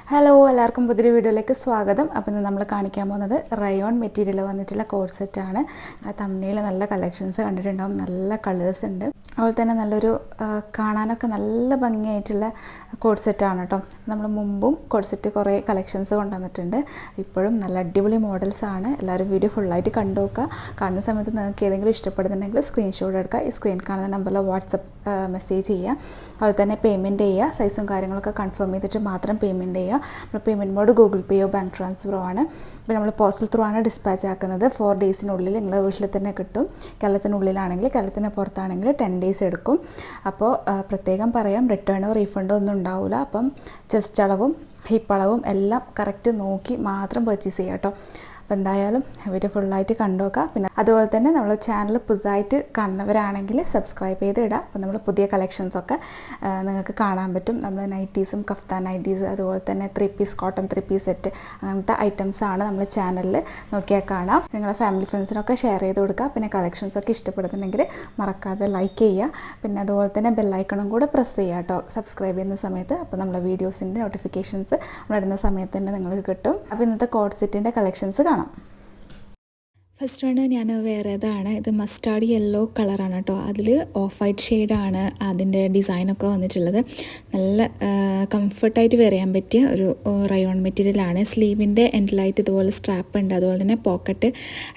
Hello എല്ലാവർക്കും പുതിയൊരു വീഡിയോയിലേക്ക് സ്വാഗതം. അപ്പോൾ ഇന്ന് നമ്മൾ കാണിക്കാൻ പോകുന്നത് റയോൺ മെറ്റീരിയൽ വന്നിട്ടുള്ള കോഡ് സെറ്റാണ്. തമ്മിൽ നല്ല കളക്ഷൻസ് കണ്ടിട്ടുണ്ടാവും, നല്ല കളേഴ്സ് ഉണ്ട്. അതുപോലെ തന്നെ നല്ലൊരു കാണാനൊക്കെ നല്ല ഭംഗിയായിട്ടുള്ള കോഡ് സെറ്റാണ് കേട്ടോ. നമ്മൾ മുമ്പും കോഡ് സെറ്റ് കുറേ കളക്ഷൻസ് കൊണ്ടുവന്നിട്ടുണ്ട്. ഇപ്പോഴും നല്ല അടിപൊളി മോഡൽസാണ്. എല്ലാവരും വീഡിയോ ഫുള്ളായിട്ട് കണ്ടു നോക്കുക. കാണുന്ന സമയത്ത് നിങ്ങൾക്ക് ഏതെങ്കിലും ഇഷ്ടപ്പെടുന്നുണ്ടെങ്കിൽ സ്ക്രീൻഷോട്ട് എടുക്കുക. ഈ സ്ക്രീൻ കാണുന്ന നമ്പറിൽ വാട്സപ്പ് മെസ്സേജ് ചെയ്യുക. അതുപോലെ തന്നെ പേയ്മെൻറ്റ് ചെയ്യുക. സൈസും കാര്യങ്ങളൊക്കെ കൺഫേം ചെയ്തിട്ട് മാത്രം പേയ്മെൻറ്റ് ചെയ്യുക. നമ്മൾ പേയ്മെൻറ്റ് മോഡ് ഗൂഗിൾ പേയോ ബാങ്ക് ട്രാൻസ്ഫറോ ആണ്. ഇപ്പോൾ നമ്മൾ പോസ്റ്റൽ ത്രൂ ആണ് ഡിസ്പാച്ച് ആക്കുന്നത്. 4 ഡേയ്സിനുള്ളിൽ നിങ്ങളുടെ വീട്ടിൽ തന്നെ കിട്ടും. കേരളത്തിനുള്ളിലാണെങ്കിൽ, കേരളത്തിന് പുറത്താണെങ്കിൽ 10 ഡേയ്സ് എടുക്കും. അപ്പോൾ പ്രത്യേകം പറയാം, റിട്ടേണോ റീഫണ്ടോ ഒന്നും ഉണ്ടാവില്ല. അപ്പം ചെസ്റ്റ് അളവും ഹിപ്പ് അളവും എല്ലാം കറക്റ്റ് നോക്കി മാത്രം പർച്ചേസ് ചെയ്യാം കേട്ടോ. അപ്പോൾ എന്തായാലും വീഡിയോ ഫുള്ളായിട്ട് കണ്ടുനോക്കുക. പിന്നെ അതുപോലെ തന്നെ നമ്മൾ ചാനൽ പുതുതായിട്ട് കാണുന്നവരാണെങ്കിൽ സബ്സ്ക്രൈബ് ചെയ്ത് ഇടുക. അപ്പോൾ നമ്മൾ പുതിയ കളക്ഷൻസൊക്കെ നിങ്ങൾക്ക് കാണാൻ പറ്റും. നമ്മൾ നൈറ്റീസും കഫ്താൻ നൈറ്റീസ്, അതുപോലെ തന്നെ 3 പീസ് കോട്ടൺ 3 പീസ് സെറ്റ്, അങ്ങനത്തെ ഐറ്റംസാണ് നമ്മൾ ചാനലിൽ നോക്കിയാൽ കാണാം. നിങ്ങളുടെ ഫാമിലി ഫ്രണ്ട്സിനൊക്കെ ഷെയർ ചെയ്ത് കൊടുക്കുക. പിന്നെ കളക്ഷൻസൊക്കെ ഇഷ്ടപ്പെടുന്നുണ്ടെങ്കിൽ മറക്കാതെ ലൈക്ക് ചെയ്യുക. പിന്നെ അതുപോലെ തന്നെ ബെല്ലൈക്കണും കൂടെ പ്രസ് ചെയ്യുക കേട്ടോ, സബ്സ്ക്രൈബ് ചെയ്യുന്ന സമയത്ത്. അപ്പോൾ നമ്മളെ വീഡിയോസിൻ്റെ നോട്ടിഫിക്കേഷൻസ് നമ്മളിടുന്ന സമയത്ത് തന്നെ നിങ്ങൾക്ക് കിട്ടും. അപ്പോൾ ഇന്നത്തെ കോഡ് സെറ്റിൻ്റെ കളക്ഷൻസ് കാണാം. ഫസ്റ്റ് വണ് ഞാൻ വേറേതാണ്. ഇത് മസ്റ്റാർഡ് യെല്ലോ കളറാണ് കേട്ടോ. അതിൽ ഓഫ് വൈറ്റ് ഷെയ്ഡാണ് അതിൻ്റെ ഡിസൈനൊക്കെ വന്നിട്ടുള്ളത്. നല്ല കംഫർട്ടായിട്ട് വെയർ ചെയ്യാൻ പറ്റിയ ഒരു റയോൺ മെറ്റീരിയലാണ്. സ്ലീവിൻ്റെ എൻഡിലായിട്ട് ഇതുപോലെ സ്ട്രാപ്പ് ഉണ്ട്. അതുപോലെ തന്നെ പോക്കറ്റ്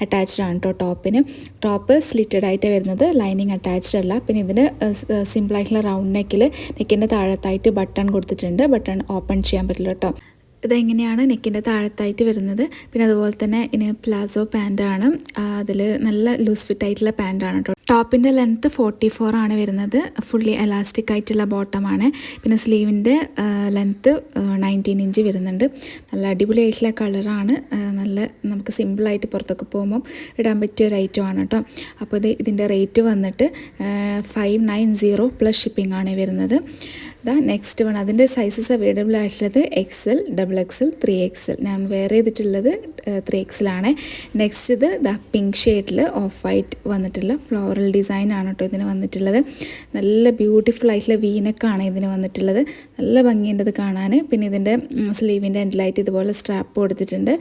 അറ്റാച്ച്ഡ് ആണ് കേട്ടോ. ടോപ്പ് സ്ലിറ്റഡ് ആയിട്ട് വരുന്നത്, ലൈനിങ് അറ്റാച്ച്ഡ് അല്ല. പിന്നെ ഇതിന് സിമ്പിളായിട്ടുള്ള റൗണ്ട് നെക്കിൻ്റെ താഴത്തായിട്ട് ബട്ടൺ കൊടുത്തിട്ടുണ്ട്. ബട്ടൺ ഓപ്പൺ ചെയ്യാൻ പറ്റില്ല കേട്ടോ. ഇതെങ്ങനെയാണ് നെക്കിൻ്റെ താഴത്തായിട്ട് വരുന്നത്. പിന്നെ അതുപോലെ തന്നെ ഇനി പ്ലാസോ പാൻറ്റാണ്. അതിൽ നല്ല ലൂസ് ഫിറ്റ് ആയിട്ടുള്ള പാൻറ്റാണ് കേട്ടോ. ടോപ്പിൻ്റെ ലെങ്ത്ത് 44 ആണ് വരുന്നത്. ഫുള്ളി എലാസ്റ്റിക് ആയിട്ടുള്ള ബോട്ടമാണ്. പിന്നെ സ്ലീവിൻ്റെ ലെങ്ത്ത് 19 ഇഞ്ച് വരുന്നുണ്ട്. നല്ല അടിപൊളിയായിട്ടുള്ള കളറാണ്. നല്ല നമുക്ക് സിമ്പിളായിട്ട് പുറത്തൊക്കെ പോകുമ്പം ഇടാൻ പറ്റിയ ഒരു ഐറ്റമാണ് കേട്ടോ. അപ്പോൾ ഇതിൻ്റെ റേറ്റ് വന്നിട്ട് 590 പ്ലസ് ഷിപ്പിംഗ് ആണ് വരുന്നത്. നെക്സ്റ്റ് വൺ, അതിൻ്റെ സൈസസ് അവൈലബിൾ ആയിട്ടുള്ളത് XL, XXL, 3XL. ഞാൻ വെയർ ചെയ്തിട്ടുള്ളത് 3XL ആണ്. നെക്സ്റ്റ് ഇത് പിങ്ക് ഷെയ്ഡിൽ ഓഫ് വൈറ്റ് വന്നിട്ടുള്ള ഫ്ലോറൽ ഡിസൈൻ ആണ് കേട്ടോ ഇതിന് വന്നിട്ടുള്ളത്. നല്ല ബ്യൂട്ടിഫുൾ ആയിട്ടുള്ള വീനക്കാണ് ഇതിന് വന്നിട്ടുള്ളത്. നല്ല ഭംഗിയുണ്ട് ഇത് കാണാൻ. പിന്നെ ഇതിൻ്റെ സ്ലീവിൻ്റെ എൻഡിലായിട്ട് ഇതുപോലെ സ്ട്രാപ്പ് കൊടുത്തിട്ടുണ്ട്.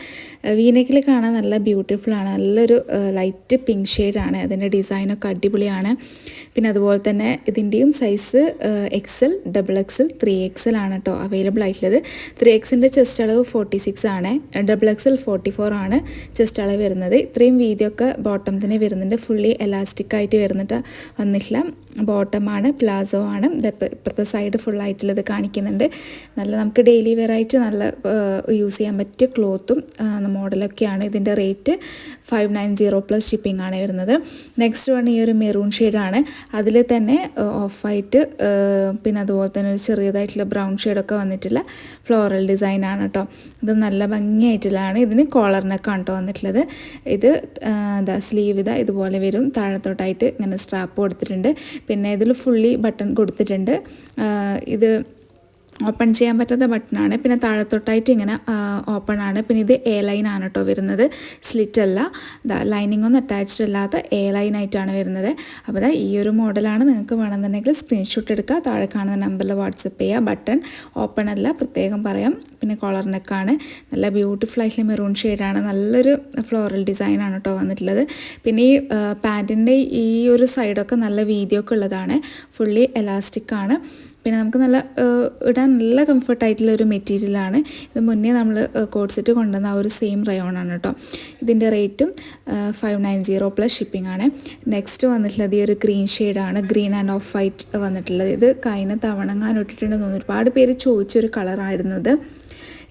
വീനക്കിൽ കാണാൻ നല്ല ബ്യൂട്ടിഫുൾ ആണ്. നല്ലൊരു ലൈറ്റ് പിങ്ക് ഷെയ്ഡാണ്. അതിൻ്റെ ഡിസൈനൊക്കെ അടിപൊളിയാണ്. പിന്നെ അതുപോലെ തന്നെ ഇതിൻ്റെയും സൈസ് XL, XXL, 3XL ആണ് കേട്ടോ അവൈലബിൾ ആയിട്ടുള്ളത്. 3Xൻ്റെ ചെസ്റ്റ് അളവ് 46 ആണ്. XXL 44 ആണ് ചെസ്റ്റ് അളവ് വരുന്നത്. ഇത്രയും വീതിയൊക്കെ ബോട്ടം തന്നെ വരുന്നുണ്ട്. ഫുള്ളി എലാസ്റ്റിക് ആയിട്ട് വന്നിട്ടില്ല ബോട്ടമാണ്. പ്ലാസോ ആണ്. ഇപ്പുറത്തെ സൈഡ് ഫുള്ളായിട്ടുള്ളത് കാണിക്കുന്നുണ്ട്. നല്ല നമുക്ക് ഡെയിലി വെയർ ആയിട്ട് നല്ല യൂസ് ചെയ്യാൻ പറ്റിയ ക്ലോത്തും മോഡലൊക്കെയാണ്. ഇതിൻ്റെ റേറ്റ് 590 പ്ലസ് ഷിപ്പിംഗ് ആണ് വരുന്നത്. നെക്സ്റ്റ് വൺ ഈ ഒരു മെറൂൺ ഷെയ്ഡാണ്. അതിൽ തന്നെ ഓഫ് വൈറ്റ്, പിന്നെ അതുപോലെ തന്നെ ഒരു ചെറിയതായിട്ടുള്ള ബ്രൗൺ ഷെയ്ഡൊക്കെ വന്നിട്ടുള്ള ഫ്ലോറൽ ഡിസൈനാണ് കേട്ടോ. ഇത് നല്ല ഭംഗിയായിട്ടുള്ളതാണ്. ഇതിന് കോളറിനൊക്കെയാണ് കേട്ടോ വന്നിട്ടുള്ളത്. ഇത് സ്ലീവ് ഇതുപോലെ വരും. താഴത്തോട്ടായിട്ട് ഇങ്ങനെ സ്ട്രാപ്പ് കൊടുത്തിട്ടുണ്ട്. പിന്നെ ഇതിൽ ഫുള്ളി ബട്ടൺ കൊടുത്തിട്ടുണ്ട്. ഇത് ഓപ്പൺ ചെയ്യാൻ പറ്റാത്ത ബട്ടണാണ്. പിന്നെ താഴത്തോട്ടായിട്ട് ഇങ്ങനെ ഓപ്പൺ ആണ്. പിന്നെ ഇത് A ലൈൻ ആണ് കേട്ടോ വരുന്നത്, സ്ലിറ്റ് അല്ല. ലൈനിങ് ഒന്നും അറ്റാച്ച്ഡ് അല്ലാത്ത A ലൈൻ ആയിട്ടാണ് വരുന്നത്. അപ്പോൾ ഈ ഒരു മോഡലാണ്. നിങ്ങൾക്ക് വേണമെന്നുണ്ടെങ്കിൽ സ്ക്രീൻഷോട്ട് എടുക്കുക. താഴെ കാണുന്ന നമ്പറിൽ വാട്സപ്പ് ചെയ്യുക. ബട്ടൺ ഓപ്പൺ അല്ല, പ്രത്യേകം പറയാം. പിന്നെ കോളർ നെക്കാണ്. നല്ല ബ്യൂട്ടിഫുൾ ആയിട്ടുള്ള മെറൂൺ ഷെയ്ഡാണ്. നല്ലൊരു ഫ്ലോറൽ ഡിസൈനാണ് കേട്ടോ വന്നിട്ടുള്ളത്. പിന്നെ ഈ പാൻറ്റിൻ്റെ ഈ ഒരു സൈഡൊക്കെ നല്ല വീതിയൊക്കെ ഉള്ളതാണ്. ഫുള്ളി എലാസ്റ്റിക് ആണ്. പിന്നെ നമുക്ക് നല്ല ഇടാൻ നല്ല കംഫർട്ടായിട്ടുള്ള ഒരു മെറ്റീരിയലാണ്. ഇത് മുന്നേ നമ്മൾ കോഡ് സെറ്റ് കൊണ്ടുവന്ന ആ ഒരു സെയിം റയോണാണ് കേട്ടോ. ഇതിൻ്റെ റേറ്റും 590 പ്ലസ് ഷിപ്പിംഗ് ആണ്. നെക്സ്റ്റ് വന്നിട്ടുള്ളത് ഈ ഒരു ഗ്രീൻ ഷെയ്ഡാണ്. ഗ്രീൻ ആൻഡ് ഓഫ് വൈറ്റ് വന്നിട്ടുള്ളത്. ഇത് കഴിഞ്ഞ തവണങ്ങാൻ ഇട്ടിട്ടുണ്ടെന്ന് തോന്നുന്നു. ഒരുപാട് പേര് ചോദിച്ചൊരു കളറായിരുന്നു ഇത്.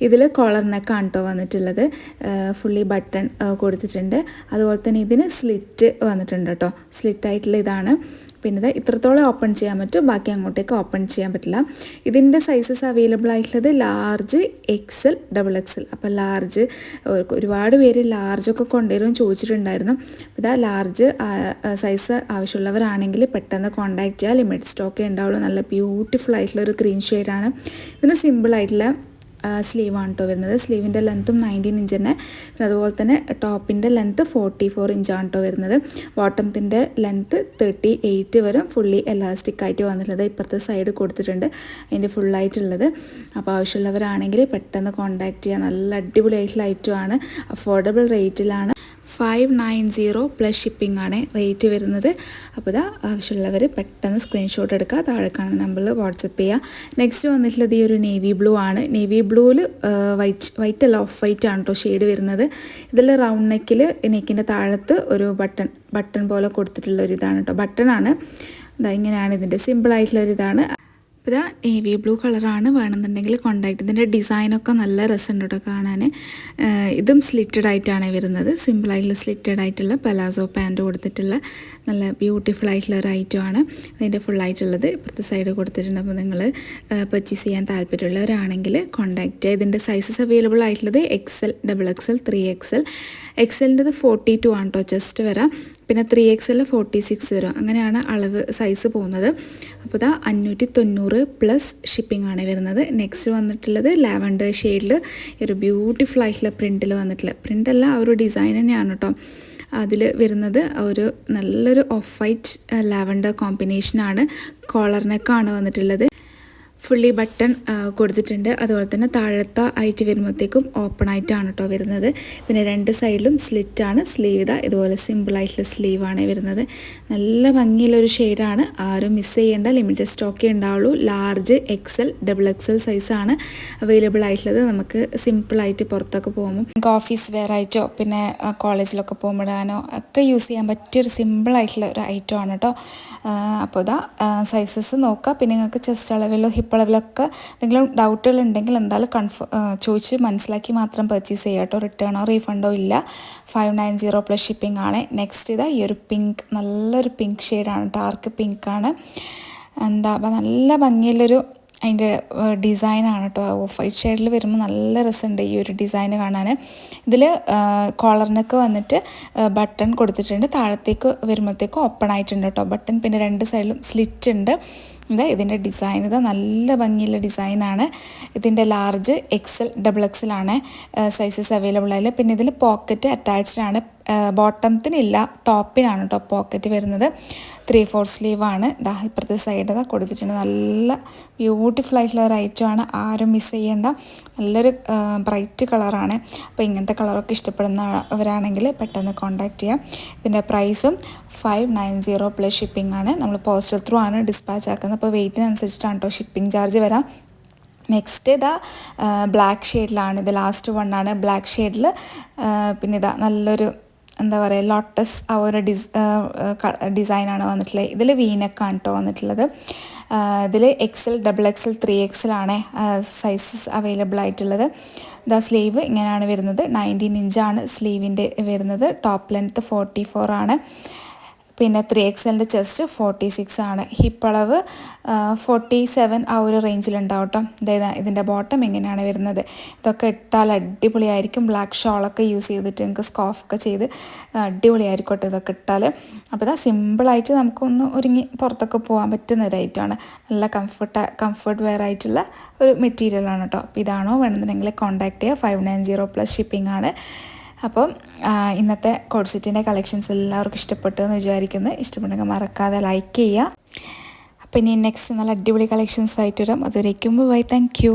ഇതിൽ കോളർ നെക്കാണ് കേട്ടോ വന്നിട്ടുള്ളത്. ഫുള്ളി ബട്ടൺ കൊടുത്തിട്ടുണ്ട്. അതുപോലെ തന്നെ ഇതിന് സ്ലിറ്റ് വന്നിട്ടുണ്ട് കേട്ടോ. സ്ലിറ്റായിട്ടുള്ള ഇതാണ്. പിന്നെ ഇത് ഇത്രത്തോളം ഓപ്പൺ ചെയ്യാൻ പറ്റും, ബാക്കി അങ്ങോട്ടേക്ക് ഓപ്പൺ ചെയ്യാൻ പറ്റില്ല. ഇതിൻ്റെ സൈസസ് അവൈലബിൾ ആയിട്ടുള്ളത് ലാർജ്, XL, XXL. അപ്പോൾ ലാർജ് ഒരുപാട് പേര് ലാർജൊക്കെ കൊണ്ടുവരും ചോദിച്ചിട്ടുണ്ടായിരുന്നു. ഇതാ ലാർജ് സൈസ് ആവശ്യമുള്ളവരാണെങ്കിൽ പെട്ടെന്ന് കോൺടാക്റ്റ് ചെയ്യുക. ലിമിറ്റഡ് സ്റ്റോക്കേ ഉണ്ടാവുള്ളൂ. നല്ല ബ്യൂട്ടിഫുൾ ആയിട്ടുള്ള ഒരു ഗ്രീൻ ഷെയ്ഡാണ്. ഇതിന് സിമ്പിളായിട്ടുള്ള സ്ലീവാണ് കേട്ടോ വരുന്നത്. സ്ലീവിൻ്റെ ലെങ്ത്തും 19 ഇഞ്ച് തന്നെ. പിന്നെ അതുപോലെ തന്നെ ടോപ്പിൻ്റെ ലെങ്ത്ത് 44 ഇഞ്ചാണ് കേട്ടോ വരുന്നത്. ബോട്ടത്തിൻ്റെ ലെങ്ത്ത് 38 വരും. ഫുള്ളി എലാസ്റ്റിക് ആയിട്ട് വന്നിട്ടുള്ളത്. ഇപ്പുറത്തെ സൈഡ് കൊടുത്തിട്ടുണ്ട് അതിൻ്റെ ഫുള്ളായിട്ടുള്ളത്. അപ്പോൾ ആവശ്യമുള്ളവരാണെങ്കിൽ പെട്ടെന്ന് കോൺടാക്റ്റ് ചെയ്യുക. നല്ല അടിപൊളിയായിട്ടുള്ള ഐറ്റമാണ്. അഫോർഡബിൾ റേറ്റിലാണ്. 590 പ്ലസ് ഷിപ്പിംഗ് ആണ് റേറ്റ് വരുന്നത്. അപ്പോൾ ഇതാ ആവശ്യമുള്ളവർ പെട്ടെന്ന് സ്ക്രീൻഷോട്ട് എടുക്കുക. താഴെ കാണുന്ന നമ്പറിൽ വാട്സപ്പ് ചെയ്യുക. നെക്സ്റ്റ് വന്നിട്ടുള്ളത് ഈ ഒരു നേവി ബ്ലൂ ആണ്. നേവി ബ്ലൂവിൽ വൈറ്റ് അല്ല, ഓഫ് വൈറ്റ് ആണ് കേട്ടോ ഷെയ്ഡ് വരുന്നത്. ഇതിൽ റൗണ്ട് നെക്കിൻ്റെ താഴത്ത് ഒരു ബട്ടൺ പോലെ കൊടുത്തിട്ടുള്ള ഒരു ഇതാണ് കേട്ടോ. ബട്ടണാണ്. ഇതാ ഇങ്ങനെയാണ് ഇതിൻ്റെ സിമ്പിളായിട്ടുള്ളൊരിതാണ്. അപ്പോൾ ഇതാ നേവി ബ്ലൂ കളറാണ്. വേണമെന്നുണ്ടെങ്കിൽ കോണ്ടാക്ട്. ഇതിൻ്റെ ഡിസൈനൊക്കെ നല്ല രസമുണ്ട് കേട്ടോ കാണാൻ. ഇതും സ്ലിറ്റഡ് ആയിട്ടാണ് വരുന്നത്. സിമ്പിളായിട്ടുള്ള സ്ലിറ്റഡ് ആയിട്ടുള്ള പലാസോ പാൻറ്റ് കൊടുത്തിട്ടുള്ള നല്ല ബ്യൂട്ടിഫുൾ ആയിട്ടുള്ള ഒരു ഐറ്റമാണ്. അതിൻ്റെ ഫുള്ളായിട്ടുള്ളത് ഇപ്പുറത്തെ സൈഡ് കൊടുത്തിട്ടുണ്ട്. അപ്പോൾ നിങ്ങൾ പർച്ചേസ് ചെയ്യാൻ താല്പര്യമുള്ളവരാണെങ്കിൽ കോണ്ടാക്ട് ചെയ്യുക. ഇതിൻ്റെ സൈസസ് അവൈലബിൾ ആയിട്ടുള്ളത് XL, XXL, 3XL. XLൻ്റെത് 42 ആണ് കേട്ടോ ചെസ്റ്റ് വരാം. പിന്നെ 3XL 46 വരും. അങ്ങനെയാണ് അളവ് സൈസ് പോകുന്നത്. അപ്പോൾ ഇതാ 590 പ്ലസ് ഷിപ്പിംഗ് ആണ് വരുന്നത്. നെക്സ്റ്റ് വന്നിട്ടുള്ളത് ലാവൻഡർ ഷെയ്ഡിൽ ഒരു ബ്യൂട്ടിഫുൾ ആയിട്ടുള്ള പ്രിൻറ്റിൽ വന്നിട്ടുള്ള പ്രിൻ്റല്ല, ആ ഒരു ഡിസൈൻ തന്നെയാണ് കേട്ടോ അതിൽ വരുന്നത്. ഒരു നല്ലൊരു ഓഫ് വൈറ്റ് ലാവൻഡർ കോമ്പിനേഷനാണ്. കോളർ നെക്കാണ് വന്നിട്ടുള്ളത്. ഫുള്ളി ബട്ടൺ കൊടുത്തിട്ടുണ്ട്. അതുപോലെ തന്നെ താഴത്തെ ആയിട്ട് വരുമ്പോഴത്തേക്കും ഓപ്പൺ ആയിട്ടാണ് കേട്ടോ വരുന്നത്. പിന്നെ രണ്ട് സൈഡിലും സ്ലിറ്റാണ്. സ്ലീവ് ഇതുപോലെ സിമ്പിളായിട്ടുള്ള സ്ലീവാണ് വരുന്നത്. നല്ല ഭംഗിയുള്ളൊരു ഷെയ്ഡാണ്. ആരും മിസ് ചെയ്യേണ്ട. ലിമിറ്റഡ് സ്റ്റോക്കേ ഉണ്ടാവുള്ളൂ. ലാർജ്, XL, XXL സൈസാണ് അവൈലബിൾ ആയിട്ടുള്ളത്. നമുക്ക് സിമ്പിളായിട്ട് പുറത്തൊക്കെ പോകുമ്പോൾ നമുക്ക് ഓഫീസ് വെയർ ആയിട്ടോ പിന്നെ കോളേജിലൊക്കെ പോകുമ്പോഴാനോ ഒക്കെ യൂസ് ചെയ്യാൻ പറ്റിയൊരു സിമ്പിളായിട്ടുള്ള ഒരു ഐറ്റം ആണ് കേട്ടോ. അപ്പോൾ ഇതാ സൈസസ് നോക്കുക. പിന്നെ നിങ്ങൾക്ക് ചെസ്റ്റ് അളവിലോ ഹിപ്പ് അളവിലൊക്കെ എന്തെങ്കിലും ഡൗട്ടുകൾ ഉണ്ടെങ്കിൽ എന്തായാലും ചോദിച്ച് മനസ്സിലാക്കി മാത്രം പർച്ചേസ് ചെയ്യുക കേട്ടോ. റിട്ടേണോ റീഫണ്ടോ ഇല്ല. 590 പ്ലസ് ഷിപ്പിംഗ് ആണ്. നെക്സ്റ്റ് ഇതാ ഈ ഒരു പിങ്ക്, നല്ലൊരു പിങ്ക് ഷെയ്ഡാണ്. ഡാർക്ക് പിങ്ക് ആണ്. അപ്പോൾ നല്ല ഭംഗിയുള്ളൊരു അതിൻ്റെ ഡിസൈനാണ് കേട്ടോ. ഓഫ് വൈറ്റ് ഷെയ്ഡിൽ വരുമ്പോൾ നല്ല രസമുണ്ട് ഈ ഒരു ഡിസൈന് കാണാൻ. ഇതിൽ കോളറിനൊക്കെ വന്നിട്ട് ബട്ടൺ കൊടുത്തിട്ടുണ്ട്. താഴത്തേക്ക് വരുമ്പോഴത്തേക്കും ഓപ്പൺ ആയിട്ടുണ്ട് കേട്ടോ ബട്ടൺ. പിന്നെ രണ്ട് സൈഡിലും സ്ലിറ്റ് ഉണ്ട്. ഇതിൻ്റെ ഡിസൈൻ നല്ല ഭംഗിയുള്ള ഡിസൈനാണ്. ഇതിൻ്റെ ലാർജ്, XL, XXL ആണ് സൈസസ് അവൈലബിൾ ആയില്ല. പിന്നെ ഇതിൽ പോക്കറ്റ് അറ്റാച്ച്ഡ് ആണ്. ബോട്ടത്തിനില്ല, ടോപ്പിനാണ് കേട്ടോ പോക്കറ്റ് വരുന്നത്. 3/4 സ്ലീവാണ്. ഇപ്പുറത്തെ സൈഡ് കൊടുത്തിട്ടുണ്ട്. നല്ല ബ്യൂട്ടിഫുൾ ആയിട്ടുള്ള ഒരു ഐറ്റമാണ്. ആരും മിസ് ചെയ്യേണ്ട. നല്ലൊരു ബ്രൈറ്റ് കളറാണ്. അപ്പോൾ ഇങ്ങനത്തെ കളറൊക്കെ ഇഷ്ടപ്പെടുന്നവരാണെങ്കിൽ പെട്ടെന്ന് കോൺടാക്റ്റ് ചെയ്യാം. ഇതിൻ്റെ പ്രൈസും 590 പ്ലസ് ഷിപ്പിംഗ് ആണ്. നമ്മൾ പോസ്റ്റൽ ത്രൂ ആണ് ഡിസ്പാച്ച് ആക്കുന്നത്. അപ്പോൾ വെയിറ്റിനനുസരിച്ചിട്ടാണ് കേട്ടോ ഷിപ്പിംഗ് ചാർജ് വരാം. നെക്സ്റ്റ് ബ്ലാക്ക് ഷെയ്ഡിലാണ്. ഇത് ലാസ്റ്റ് വണ്ണാണ് ബ്ലാക്ക് ഷെയ്ഡിൽ. പിന്നെ നല്ലൊരു എന്താ പറയുക ലോട്ടസ് ആ ഒരു ഡിസൈനാണ് വന്നിട്ടുള്ളത്. ഇതിൽ വീനക്കാണ് കേട്ടോ വന്നിട്ടുള്ളത്. ഇതിൽ XL, XXL, 3XL ആണ് സൈസസ് അവൈലബിൾ ആയിട്ടുള്ളത്. സ്ലീവ് ഇങ്ങനെയാണ് വരുന്നത്. 19 ഇഞ്ചാണ് സ്ലീവിൻ്റെ വരുന്നത്. ടോപ്പ് ലെങ്ത്ത് 44 ആണ്. പിന്നെ 3XLൻ്റെ ചെസ്റ്റ് 46 ആണ്. ഹിപ്പ് അളവ് 47 ആ ഒരു റേഞ്ചിലുണ്ടാവും കേട്ടോ. ഇതിൻ്റെ ബോട്ടം ഇങ്ങനെയാണ് വരുന്നത്. ഇതൊക്കെ ഇട്ടാൽ അടിപൊളിയായിരിക്കും. ബ്ലാക്ക് ഷോളൊക്കെ യൂസ് ചെയ്തിട്ട് നിങ്ങൾക്ക് സ്കാർഫൊക്കെ ചെയ്ത് അടിപൊളിയായിരിക്കും കേട്ടോ ഇതൊക്കെ ഇട്ടാൽ. അപ്പോൾ സിമ്പിളായിട്ട് നമുക്കൊന്ന് ഒരുങ്ങി പുറത്തൊക്കെ പോകാൻ പറ്റുന്ന ഒരു ഐറ്റമാണ്. നല്ല കംഫർട്ട് വെയർ ആയിട്ടുള്ള ഒരു മെറ്റീരിയലാണ് കേട്ടോ. അപ്പോൾ ഇതാണോ വേണമെന്നുണ്ടെങ്കിൽ കോൺടാക്ട് ചെയ്യുക. 590 പ്ലസ് ഷിപ്പിംഗ് ആണ്. അപ്പം ഇന്നത്തെ കോഡ് സെറ്റിൻ്റെ കളക്ഷൻസ് എല്ലാവർക്കും ഇഷ്ടപ്പെട്ടു എന്ന് വിചാരിക്കുന്നു. ഇഷ്ടപ്പെട്ടെങ്കിൽ മറക്കാതെ ലൈക്ക് ചെയ്യുക. അപ്പം ഇനി നെക്സ്റ്റ് നല്ല അടിപൊളി കളക്ഷൻസ് ആയിട്ട് വരാം. അതുവരേക്കും ബൈ. Thank you.